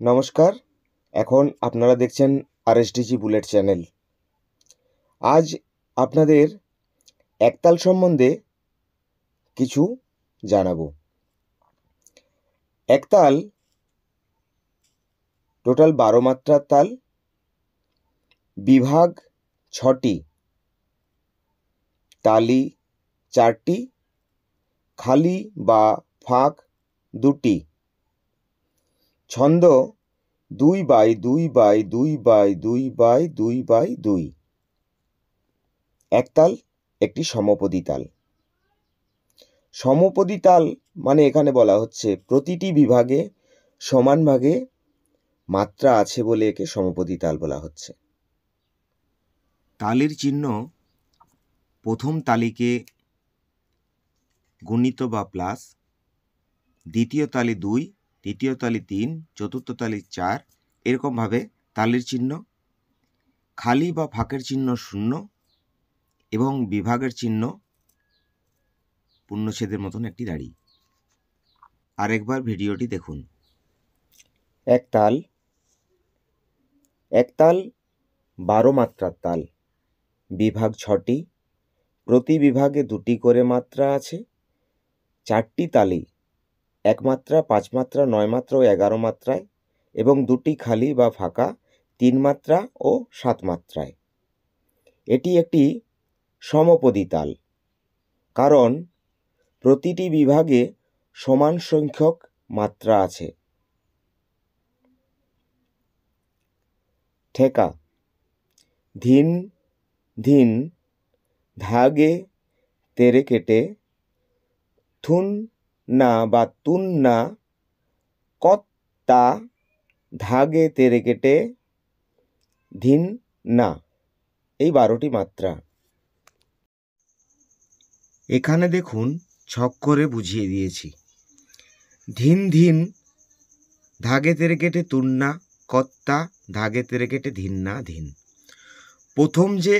নমস্কার। এখন আপনারা দেখছেন আরএসডিজি বুলেট চ্যানেল। আজ আপনাদের একতাল সম্বন্ধে কিছু জানাবো। একতাল টোটাল 12 মাত্রার তাল, বিভাগ 6টি, তালি 4টি, খালি বা ফাঁক 2টি, ছন্দ 2/2/2/2/2/2। একতাল একটি সমপদী তাল। সমপদী তাল মানে এখানে বলা হচ্ছে প্রতিটি বিভাগে সমান ভাগে মাত্রা আছে বলে একে সমপদী তাল বলা হচ্ছে। তালের চিহ্ন প্রথম তালিকে গুণিত বা প্লাস, দ্বিতীয় তালি 2, তৃতীয় তালি 3, চতুর্থ তালি 4, এরকমভাবে তালের চিহ্ন। খালি বা ফাঁকের চিহ্ন 0 এবং বিভাগের চিহ্ন পূর্ণচ্ছেদের মতন একটি দাড়ি। আরেকবার ভিডিওটি দেখুন। একতাল 12 মাত্রার তাল, বিভাগ 6টি, প্রতি বিভাগে 2টি করে মাত্রা আছে, 4টি তালি 1 মাত্রা, 5 মাত্রা, 9 মাত্রা ও 11 মাত্রায় এবং 2টি খালি বা ফাঁকা 3 মাত্রা ও 7 মাত্রায়। এটি একটি সমপদী তাল, কারণ প্রতিটি বিভাগে সমান সংখ্যক মাত্রা আছে। ঠেকা ধিন ধিন, ধাগে তেরে কেটে, থুন না বা তুন না, কত্তা, ধাগে তেরে কেটে, ধিন না, এই 12টি মাত্রা। এখানে দেখুন ছক করে বুঝিয়ে দিয়েছি। ধিন ধিন, ধাগে তেরে কেটে তুন না, কত্তা, ধাগে তেরে কেটে ধিন না ধিন। প্রথম যে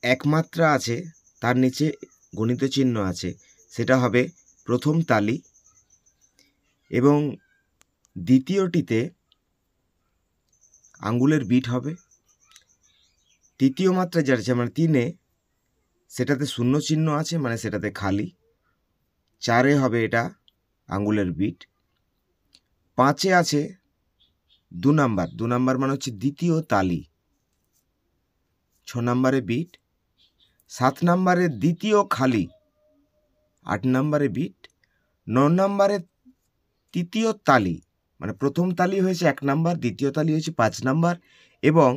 এক মাত্রা আছে তার নিচে গণিত চিহ্ন আছে, সেটা হবে প্রথম তালি, এবং দ্বিতীয়টিতে আঙ্গুলের বিট হবে। তৃতীয় মাত্রা যার আছে মানে 3-এ, সেটাতে শূন্য চিহ্ন আছে, মানে সেটাতে খালি। 4-এ হবে এটা আঙ্গুলের বিট। 5-এ আছে 2 নাম্বার, 2 নাম্বার মানে হচ্ছে দ্বিতীয় তালি, 6 নাম্বারে বিট। 7 নাম্বারে দ্বিতীয় খালি, 8 নাম্বারে বিট। 9 নাম্বারে তৃতীয় তালি, মানে প্রথম তালি হয়েছে 1 নাম্বার, দ্বিতীয় তালি হয়েছে 5 নাম্বার এবং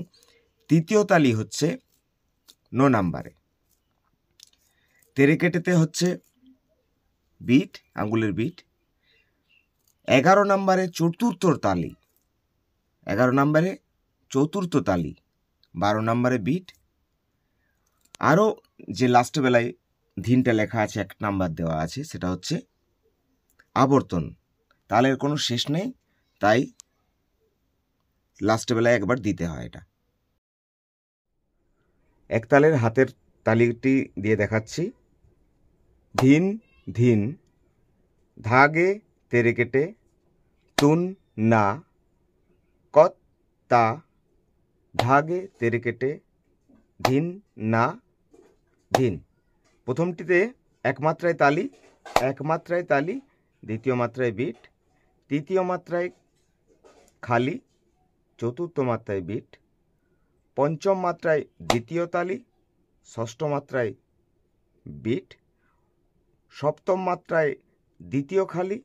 তৃতীয় তালি হচ্ছে 9 নাম্বারে। তেরে কেটেতে হচ্ছে বিট, আঙ্গুলের বিট। 11 নাম্বারে চতুর্থ তালি, 11 নাম্বারে চতুর্থ তালি, 12 নাম্বারে বিট। আরও যে লাস্ট বেলায় ধিনটা লেখা আছে 1 নাম্বার দেওয়া আছে, সেটা হচ্ছে আবর্তন। তালের কোনো শেষ নেই, তাই লাস্ট বেলায় একবার দিতে হয় এটা। এক তালের হাতের তালিটি দিয়ে দেখাচ্ছি। ধিন ধিন, ধাগে তেরে কেটে, তুন না, কত্তা, ধাগে তেরে কেটে, ধিন না ধিন। প্রথমটিতে 1 মাত্রায় তালি, 1 মাত্রায় তালি, দ্বিতীয় মাত্রায় বিট, তৃতীয় মাত্রায় খালি, চতুর্থ মাত্রায় বিট, পঞ্চম মাত্রায় দ্বিতীয় তালি, ষষ্ঠ মাত্রায় বিট, সপ্তম মাত্রায় দ্বিতীয় খালি,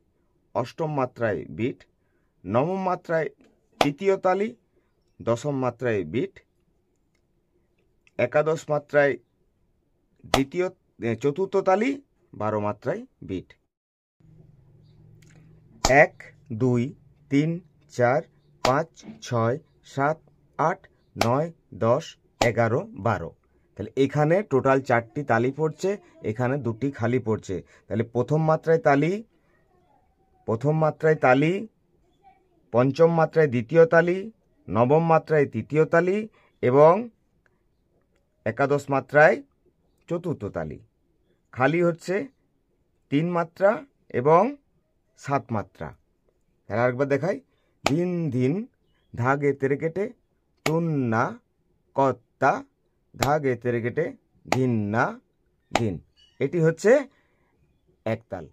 অষ্টম মাত্রায় বিট, নবম মাত্রায় তৃতীয় তালি, দশম মাত্রায় বিট, একাদশ মাত্রায় চতুর্থ তালি, 12 মাত্রায় বিট। 1 2 3 4 5 6 7 8 9 10 11 12। তাহলে এখানে টোটাল 4টি তালি পড়ছে, এখানে 2টি খালি পড়ছে। তাহলে প্রথম মাত্রায় তালি, পঞ্চম মাত্রায় দ্বিতীয় তালি, নবম মাত্রায় তৃতীয় তালি এবং একাদশ মাত্রায় চতুর্থ তালি। খালি হচ্ছে 3 মাত্রা এবং 7 মাত্রা। আরেকবার দেখাই। ধিন ধিন, ধা গে তেরে কেটে তুন্না কত্তা, ধা গে তেরে কেটে ধিন্না ধিন। এটি হচ্ছে একতাল।